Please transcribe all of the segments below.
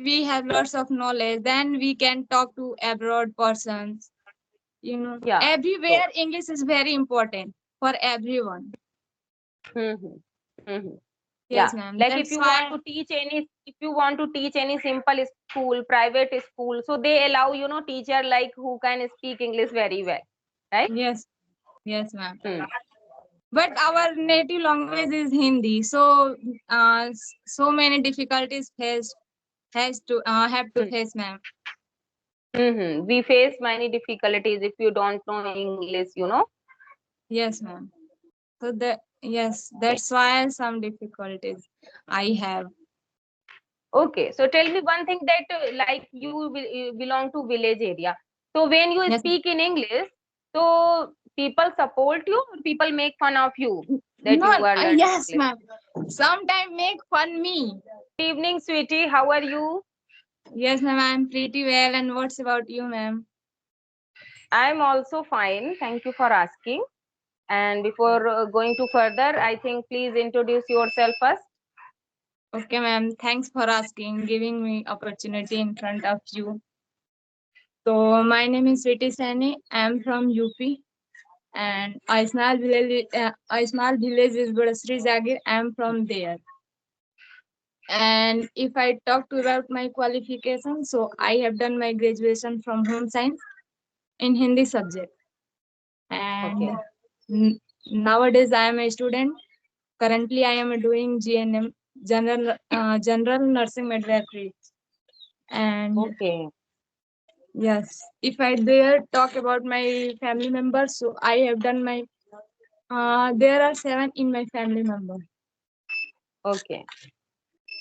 we have lots of knowledge, then we can talk to abroad persons. Yeah. Everywhere English is very important for everyone. Mm-hmm. Yes, Yeah, ma'am. like That's why. if you want to teach any simple school, private school, so they allow, teacher like who can speak English very well, right? Yes, yes, ma'am. Hmm. But our native language is Hindi, so so many difficulties have to Hmm. face, ma'am. We face many difficulties if you don't know English. Yes, ma'am. So that's why some difficulties I have. Okay, so tell me one thing that like you belong to village area. So when you Yes, speak in English, so people support you or people make fun of you that no, you are learning yes, English. ma'am. Sometimes make fun me. Good evening, sweetie. How are you? Yes, ma'am. I'm pretty well. And what's about you, ma'am? I'm also fine. Thank you for asking. And before going to further, I think please introduce yourself first. Okay, ma'am. Thanks for asking, giving me opportunity in front of you. So my name is Sweetie Sani. I'm from UP, and a small village is Budasri Jagir. I'm from there. And if I talk about my qualification, so I have done my graduation from home science in Hindi subject. And Okay. nowadays I am a student. Currently, I am doing GNM, General Nursing Midwifery. And Okay. yes, if I dare talk about my family members, so I have done my. There are 7 in my family member. Okay.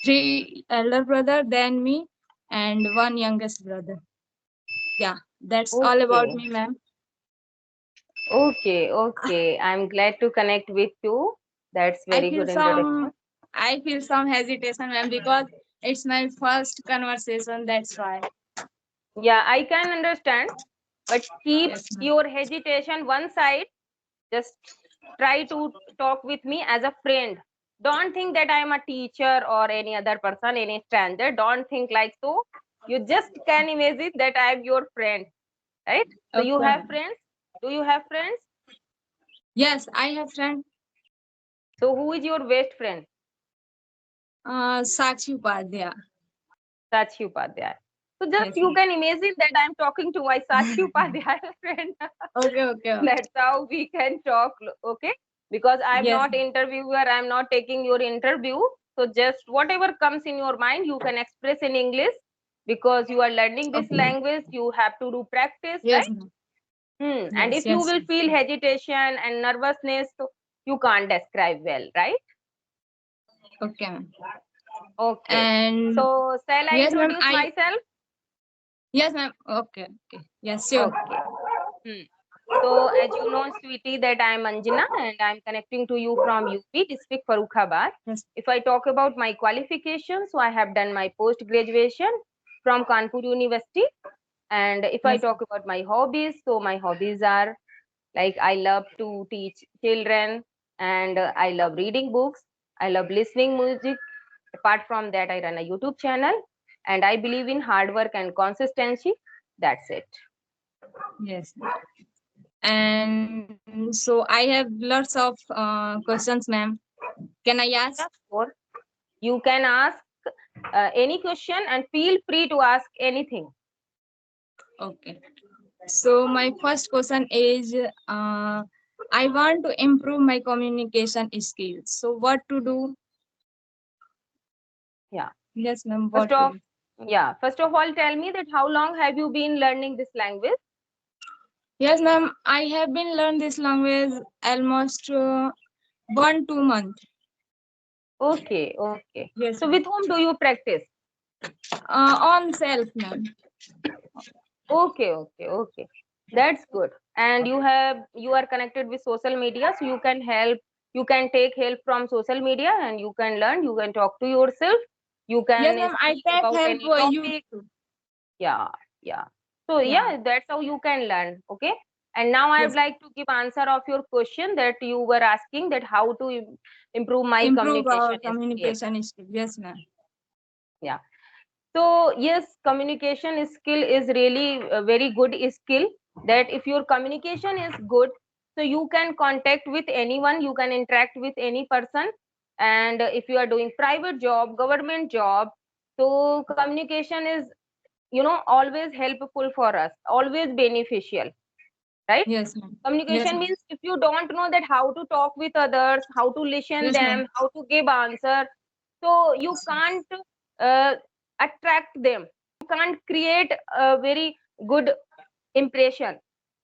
3 elder brother, then me, and 1 youngest brother. Yeah, that's all about Okay. me, ma'am. Okay. Okay. I'm glad to connect with you. That's I very feel good introduction. some, I feel some hesitation, ma'am, because it's my first conversation. That's why. Yeah, I can understand, but keep Yes, ma'am. your hesitation one side. Just try to talk with me as a friend. Don't think that I am a teacher or any other person, any stranger. Don't think like so. You just can imagine that I am your friend, right? So you Okay, have ma'am. friends? Do you have friends? Yes, I have friend. So who is your best friend? Sakshi Upadhyaya. Sachi Upadhyay. So just Yes, you ma'am. can imagine that I'm talking to my Sachi Upadhyay friend. Okay, okay. That's how we can talk, okay? Because I'm Yes, not interviewer, I'm not taking your interview. So just whatever comes in your mind, you can express in English because you are learning this okay. language. You have to do practice, Yes, right? ma'am. And Yes, if you yes. will feel hesitation and nervousness, so you can't describe well, right? Okay, ma'am. Okay. And So shall I yes, ma'am. introduce myself? Yes, ma'am. Okay, okay. Yes, sure. Okay. Hmm. So, as you know, sweetie, that I am Anjana and I am connecting to you from UP district Farrukhabad. Yes. If I talk about my qualifications, so I have done my post graduation from Kanpur University. And if I Yes. talk about my hobbies, so my hobbies are like I love to teach children and I love reading books. I love listening music. Apart from that, I run a YouTube channel and I believe in hard work and consistency. That's it. Yes. And so I have lots of questions, ma'am. Can I ask? Yeah, sure. You can ask any question and feel free to ask anything. Okay. So my first question is, I want to improve my communication skills. So what to do? Yeah. Yes, ma'am. First What to of do? first of all, tell me that how long have you been learning this language? Yes, ma'am. I have been learning this language almost 1-2 months. Okay, okay. Yes, So ma'am. with whom do you practice? On self, ma'am. Okay, okay, okay. That's good. And you are connected with social media, so you can help. You can take help from social media, and you can learn. You can talk to yourself. You Yes, can ma'am. I speak take about help any for you topic. too. Yeah, yeah. So Yeah. yeah, that's how you can learn. Okay. And now I would Yes. like to give answer of your question that you were asking that how to improve my Improve communication our skills. communication skills. Yes, ma'am. Yeah. So yes, communication skill is really a very good skill, that if your communication is good, so you can contact with anyone, you can interact with any person. And if you are doing private job, government job, so communication is, always helpful for us, always beneficial, right? Yes, ma'am. Yes, Communication ma'am. means if you don't know that how to talk with others, how to listen Yes, ma'am. them, how to give answer, so you can't uh, attract them, you can't create a very good impression,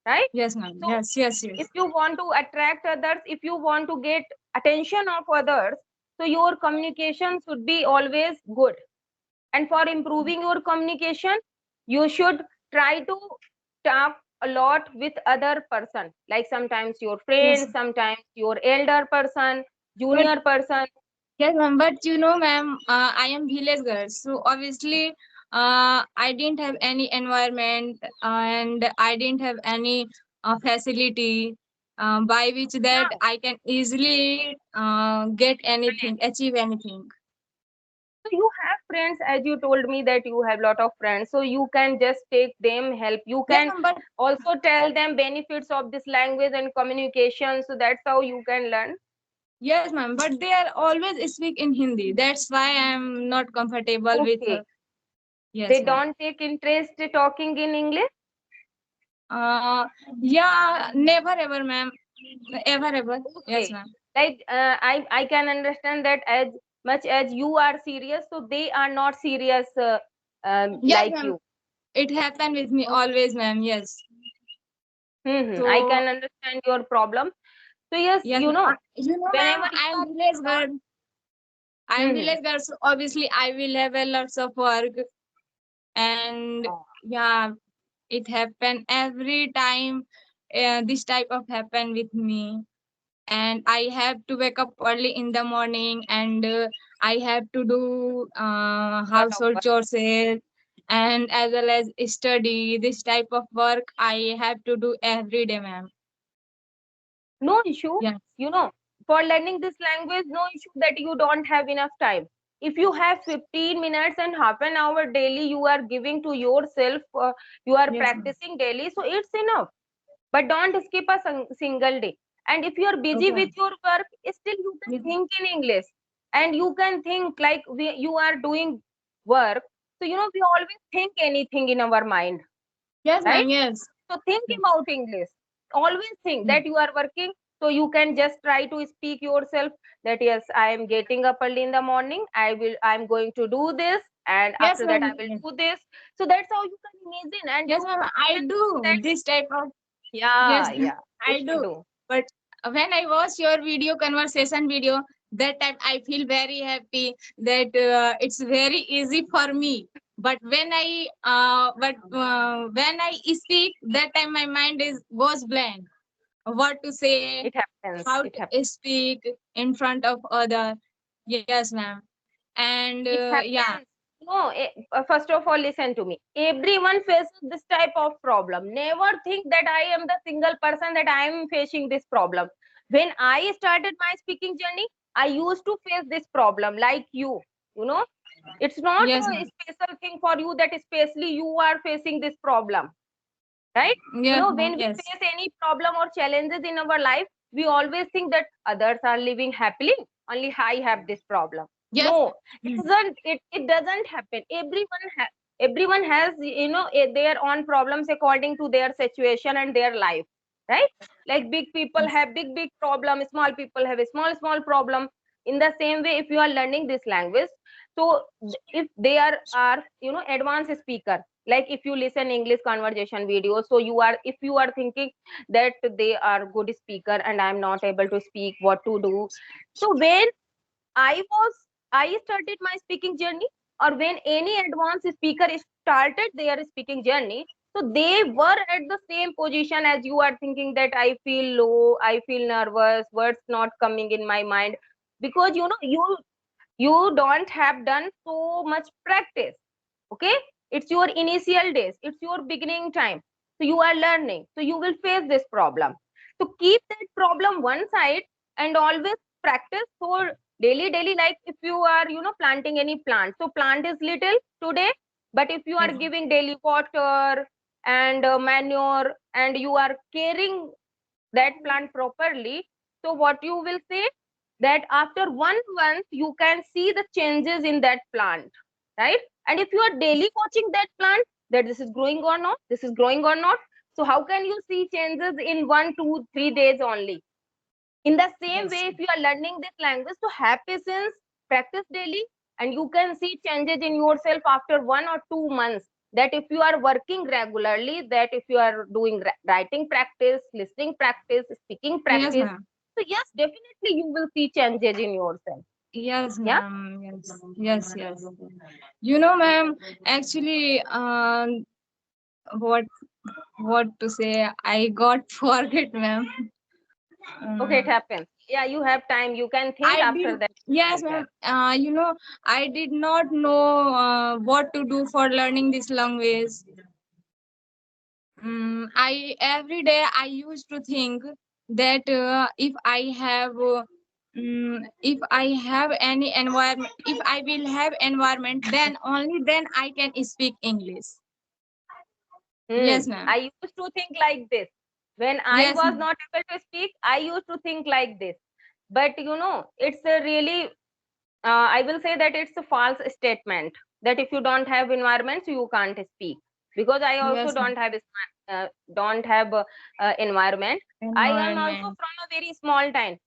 right? Yes, ma'am. So Yes, yes, yes. if you want to attract others, if you want to get attention of others, so your communication should be always good. And for improving your communication, you should try to talk a lot with other person, like sometimes your Yes. friends, sometimes your elder person, But junior person. yes, ma'am. But ma'am, I am village girl, so obviously, I didn't have any environment, and I didn't have any facility by which that Yeah. I can easily get anything, achieve anything. So you have friends, as you told me that you have lot of friends, so you can just take them help, you Yes, can ma'am. But also tell them benefits of this language and communication, so that's how you can learn. yes, ma'am. But they are always speak in Hindi. That's why I'm not comfortable with. Okay, they Yes, ma'am. don't take interest in talking in English. Uh, yeah, never ever, ma'am. Ever ever. Yes, Okay, ma'am. like I can understand that as much as you are serious, so they are not serious Yes, like ma'am. you. It happened with me always, ma'am. Yes. I So can understand your problem. So yes, yes, ma'am. Ma'am, whenever you I am are village not. girl. I am Hmm. village girl. So obviously, I will have a lots of work, and Oh, yeah, it happen every time. This type of happen with me, and I have to wake up early in the morning, and I have to do lot of household work. chores, and as well as study. This type of work I have to do every day, ma'am. No issue, Yes. you know, for learning this language, no issue that you don't have enough time. If you have 15 minutes and half an hour daily, you are giving to yourself, you are Yes, ma'am. practicing daily, so it's enough. But don't skip a single day. And if you are busy Okay. with your work, still you can Yes, think in English, and you can think like you are doing work. So we always think anything in our mind, yes, right? ma'am. Yes. So think Yes. about English. Always think Yes, that you are working. So you can just try to speak yourself that yes, I am getting up early in the morning. I'm going to do this, and yes, after that I ma'am. will Yes, do this. So that's how you can imagine, and yes, you ma'am. I can think do that this type of. yeah, Yes, yeah, you I should do. do. But when I watch your video conversation video, that time I feel very happy that it's very easy for me. But when I speak, that time my mind is goes blank. What to say, It happens. how It to happens. speak in front of other. Yes, ma'am. And It yeah, happens. No, first of all, listen to me. Everyone faces this type of problem. Never think that I am the single person that I am facing this problem. When I started my speaking journey, I used to face this problem like you. You know, it's not yes, a ma'am. special thing for you that especially you are facing this problem, right? Yes, ma'am. When we Yes. face any problem or challenges in our life, we always think that others are living happily, only I have this problem. Yes, No, ma'am. it Yes. doesn't. It doesn't happen. Everyone has their own problems according to their situation and their life, right? Like big people Yes. have big problem, small people have a small problem. In the same way, if you are learning this language, so if they are advanced speaker, like if you listen English conversation videos, so if you are thinking that they are good speaker and I'm not able to speak, what to do? So when I started my speaking journey, or when any advanced speaker started their speaking journey, so they were at the same position as you are thinking that I feel low, I feel nervous, words not coming in my mind, because you don't have done so much practice. Okay, it's your initial days, it's your beginning time, so you are learning, so you will face this problem. So keep that problem one side and always practice. So Daily, like if you are, planting any plant. So plant is little today, but if you are Yes. giving daily water and manure, and you are caring that plant properly, so what you will say, that after 1 month you can see the changes in that plant, right? And if you are daily watching that plant, that this is growing or not, this is growing or not, so how can you see changes in 1, 2, 3 days only? In the same Yes. way, if you are learning this language, so have patience, practice daily, and you can see changes in yourself after 1 or 2 months. That if you are working regularly, that if you are doing writing practice, listening practice, speaking Yes, practice, ma'am. so yes, definitely you will see changes in yourself. Yes, Yeah. ma'am. Yes. Yes. Yes. You know, ma'am. Actually, what what to say? I got forget, ma'am. Okay, it Um, happens. Yeah, you have time. You can think I did. after that. Yes, Like ma'am. that. I did not know what to do for learning this language. I every day I used to think that if I have any environment, if I will have environment, then only then I can speak English. Yes, ma'am. I used to think like this. When I Yes, was ma'am. not able to speak, I used to think like this. But it's a really, I will say that it's a false statement, that if you don't have environments, you can't speak. Because I also Yes, ma'am. don't have environement. I am also Environment. from a very small town.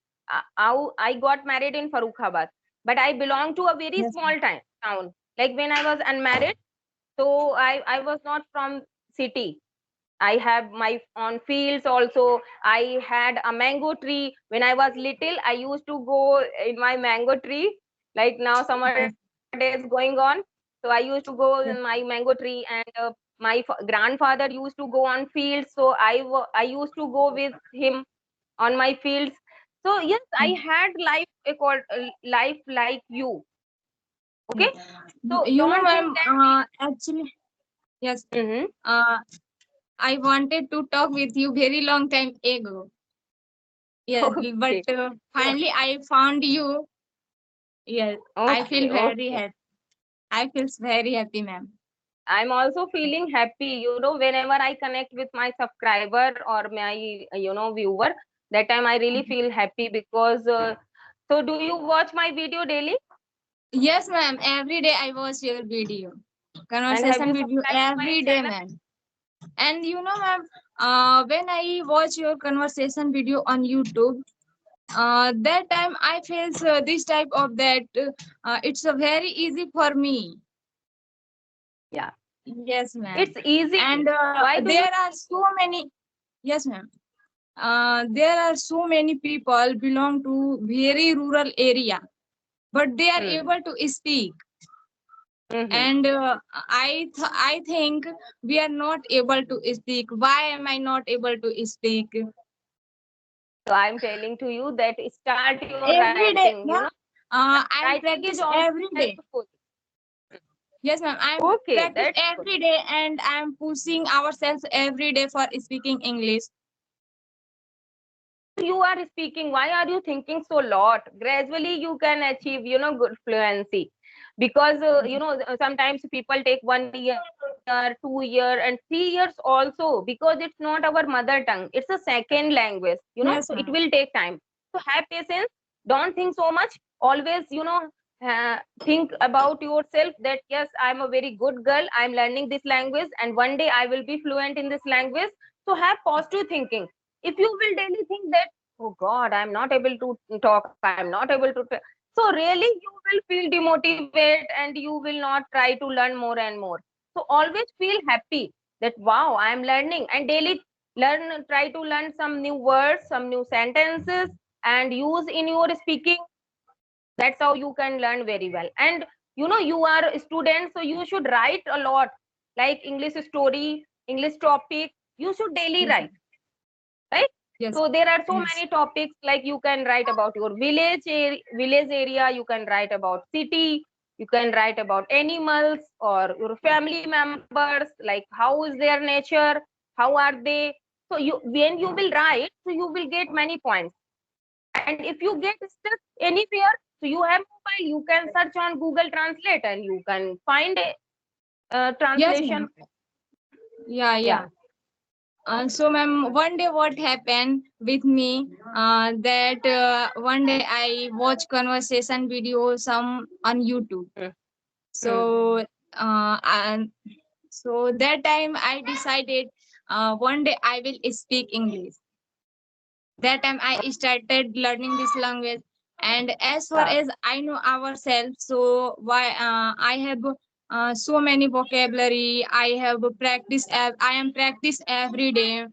I got married in Farukhabad, but I belong to a very Yes, ma'am. small town. Like when I was unmarried, so I was not from city. I have my own fields also. I had a mango tree. When I was little, I used to go in my mango tree. Like now summer Yes, days going on. So I used to go in my yes, mango tree, and my grandfather used to go on fields. So I used to go with him on my fields. So yes, I yes. had life like you. Okay. Yes. So You know, don't think ma'am. that. Actually, yes. Mhm. Uh, I wanted to talk with you very long time ago. Yes, but Okay. So finally I found you. Yes, I okay, feel very okay. happy. I feel very happy, ma'am. I'm also feeling happy, whenever I connect with my subscriber or my, viewer, that time I really feel happy because, so do you watch my video daily? Yes, ma'am. Every day I watch your video, And have conversation you video subscribed to my every day, channel? ma'am. And you know, ma'am, when I watch your conversation video on YouTube, that time I feel this type of that. It's very easy for me. Yeah, Yes, ma'am. it's easy. And Why do you there are think so so? many. Yes, ma'am. There are so many people belong to very rural area, but they are Hmm. able to speak. Mm-hmm. And I think we are not able to speak. Why am I not able to speak? So I'm telling to you that start your Every writing. day, ma'am. I Writing is practice also every day. helpful. Yes, ma'am. I Okay, practice that's good. every day, and I'm pushing ourselves every day for speaking English. While you are speaking, why are you thinking so lot? Gradually you can achieve, good fluency. Because sometimes people take 1 year, 2 year, and 3 years also, because it's not our mother tongue, it's a second language, so Yes, it ma'am. will take time. So have patience, don't think so much. Always, think about yourself that yes, I'm a very good girl, I'm learning this language, and one day I will be fluent in this language. So have positive thinking. If you will daily think that, oh God, I'm not able to talk, I'm not able to so really you will feel demotivated and you will not try to learn more and more. So always feel happy that wow, I am learning, and daily try to learn some new words, some new sentences, and use in your speaking. That's how you can learn very well. And you are a student, so you should write a lot, like English story, English topic, you should daily Yes, write, right? yes, So there are so yes, many topics, like you can write about your village area, you can write about city, you can write about animals or your family members, like how is their nature, how are they. So when you will write, so you will get many points. And if you get stuck anywhere, So you have mobile, you can search on Google Translate and you can find a Yes, translation. ma'am. Yeah, Yeah. yeah. So, ma'am, one day what happened with me that one day I watch conversation videos some on YouTube. Mm, mm, So, and so that time I decided one day I will speak English. That time I started learning this language, and as far yeah. as I know ourselves, so why I have so many vocabulary. I have practice. I am practice every day. Mm.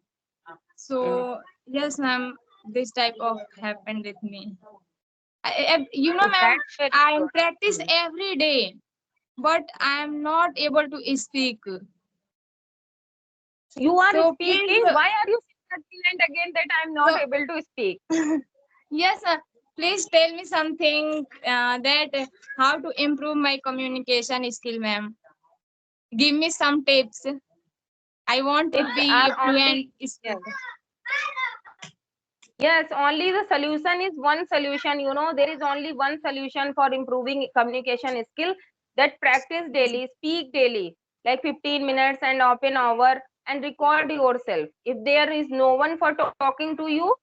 So yes, ma'am, this type of happened with me. You know, So ma'am, that's very I am good. practice Mm. every day, but I am not able to speak. You are So please, speaking. Why are you saying again and again that I'm not so able to speak? yes, please tell me something that how to improve my communication skill, ma'am. Give me some tips. I want to Tips are be fluent only, yes. speaker. Yes, only the solution is one solution. There is only one solution for improving communication skill, that practice Yes, daily, speak daily, like 15 minutes and half an hour, and record yourself. If there is no one for talking to you,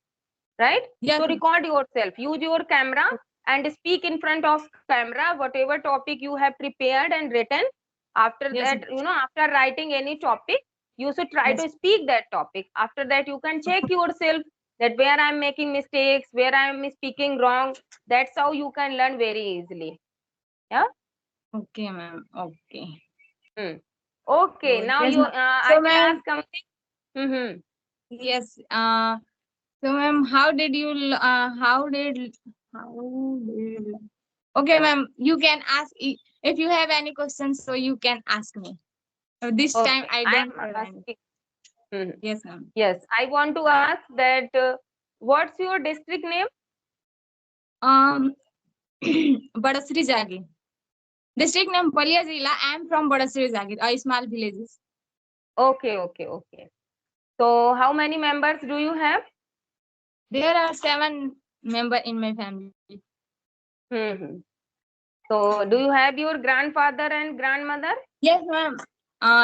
right? So yes, record yourself, use your camera and speak in front of camera, whatever topic you have prepared and written. After yes, that, after writing any topic, you should try yes. to speak that topic. After that, you can check yourself that where I'm making mistakes, where I'm speaking wrong. That's how you can learn very easily. Yeah. Okay, ma'am. Okay. Hmm. Okay, So now yes, you ma'am. I So, will ma'am, ask something. Mm-hmm. yes. So, ma'am, how did? Okay, ma'am. You can ask if you have any questions. So you can ask me. This time Okay, I I don't am have any. asking. Mhm. Yes, ma'am. Yes, I want to ask that what's your district name? Um, Badasri Jagir. District name Balia Zila. I am from Badasri Jagir, a small villages. Okay, okay, okay. So how many members do you have? There are 7 members in my family. Hmm. So do you have your grandfather and grandmother? Yes, ma'am.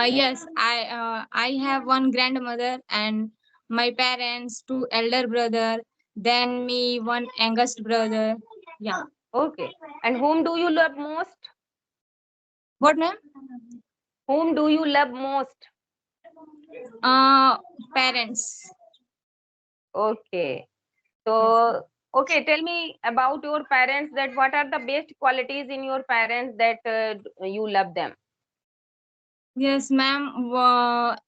Yes, I have one grandmother and my parents, 2 elder brother, then me, one youngest brother. Yeah. Okay. And whom do you love most? What, ma'am? Whom do you love most? Uh, Parents. Okay. Yes. So, okay, tell me about your parents, that what are the best qualities in your parents that you love them? Yes, ma'am.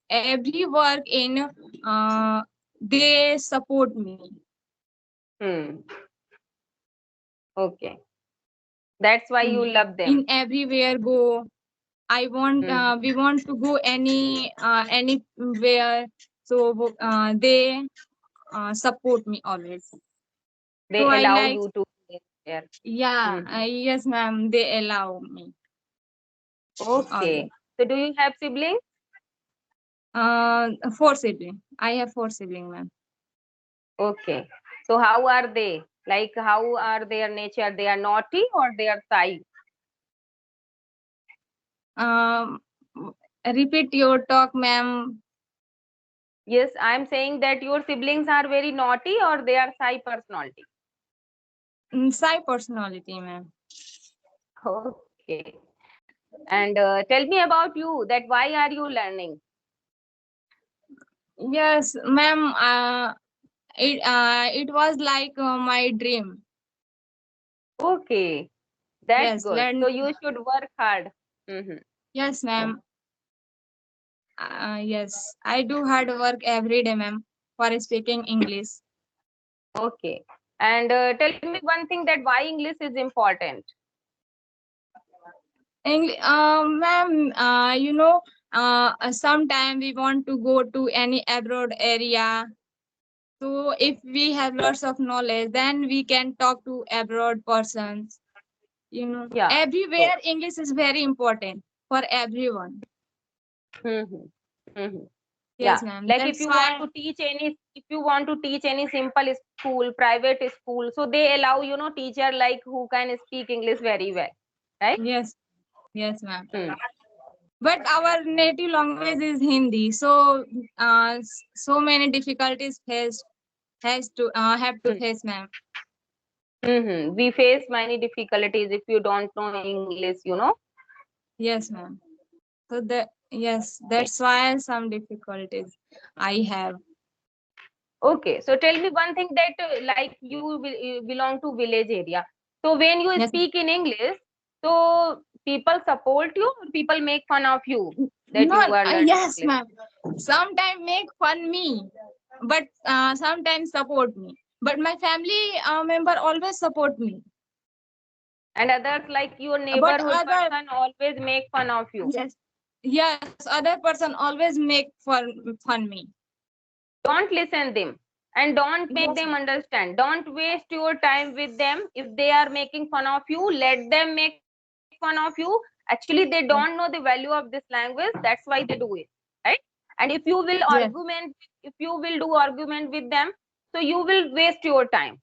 Every work in they support me. Hmm. Okay. That's why you love them. In everywhere go. I want Hmm. we want to go anywhere. So they support me always. So They I allow like, you to live there. yeah, Hmm. yes, ma'am. They allow me Okay. always. So do you have siblings? 4 siblings. I have 4 siblings, ma'am. Okay. So how are they? Like how are their nature? They are naughty or they are shy? Um, Repeat your talk, ma'am. Yes, I am saying that your siblings are very naughty or they are shy personality. Shy personality, ma'am. Okay. And tell me about you, that why are you learning? Yes, ma'am. It was like my dream. Okay, that's Yes, good. learn. So you should work hard. Hmm. Yes, ma'am. Yes, I do hard work every day, ma'am, for speaking English. Okay. And tell me one thing, that why English is important. Ma'am, sometime we want to go to any abroad area. So if we have lots of knowledge, then we can talk to abroad persons. Yeah. So, Everywhere English is very important for everyone. hmm, hmm. Yes, ma'am. Like That's why. if you want to teach any simple school, private school, so they allow, teacher like who can speak English very well, right? Yes, yes, ma'am. Hmm. But our native language is Hindi, so so many difficulties have to Hmm. face, ma'am. We face many difficulties if you don't know English. Yes, ma'am. So that's why some difficulties I have. Okay, so tell me one thing that like you belong to village area. So when you Yes. speak in English, so people support you or people make fun of you that No, you are learning yes, English? ma'am. Sometimes make fun me, but sometimes support me. But my family member always support me. And others like your But neighborhood other person always make fun of you. yes, yes, other person always make fun me. Don't listen them and don't make Yes, them understand. Don't waste your time with them. If they are making fun of you, let them make fun of you. Actually, they don't know the yes, value of this language. That's why they do it, right? And yes, if you will do argument with them, so you will waste your time.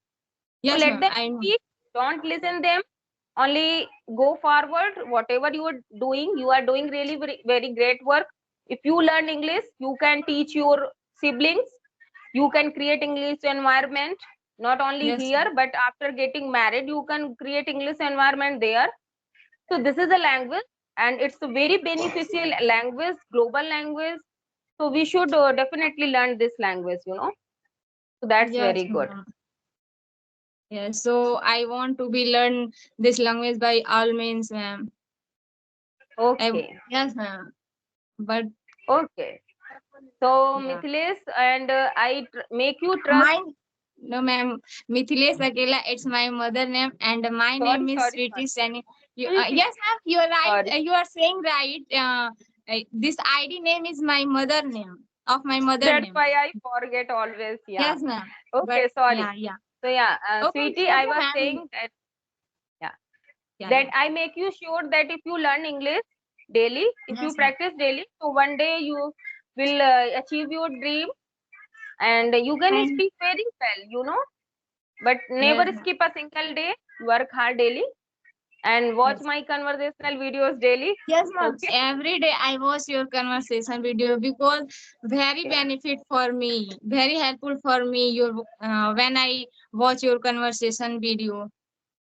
So yes, let ma'am. them I know. speak. Don't listen them. Only go forward. Whatever you are doing really very, very great work. If you learn English, you can teach your siblings. You can create English environment not only Yes, here but after getting married you can create English environment there. So this is a language and it's a very beneficial language, global language. So we should definitely learn this language. So that's yes, very good. ma'am. Yes. So I want to be learn this language by all means, ma'am. Okay. Yes, ma'am. But Okay. So yeah. Mithilesh and make you trust. Mine, no, ma'am. Mithilesh Akela, it's my mother name, and my name Sorry, is sorry, Sweetie sorry. Sani. Sweetie. Yes, ma'am, you are right. Sorry. You are saying right. This ID name is my mother name, of my mother That's name. why I forget always. Yeah. Yes, ma'am. But Okay, sorry. yeah, yeah. So yeah, Okay, it's sweetie, I okay, was ma'am. saying that yeah, Yeah, that yeah. I make you sure that if you learn English daily, if you Yes, ma'am. practice daily, so one day you will achieve your dream and you can Thank. speak very well. But never Yes, ma'am. skip a single day. Work hard daily and watch Yes. my conversational videos daily. Yes, ma'am. Okay. Every day I watch your conversation video because very benefit for me, very helpful for me. Your when I watch your conversation video.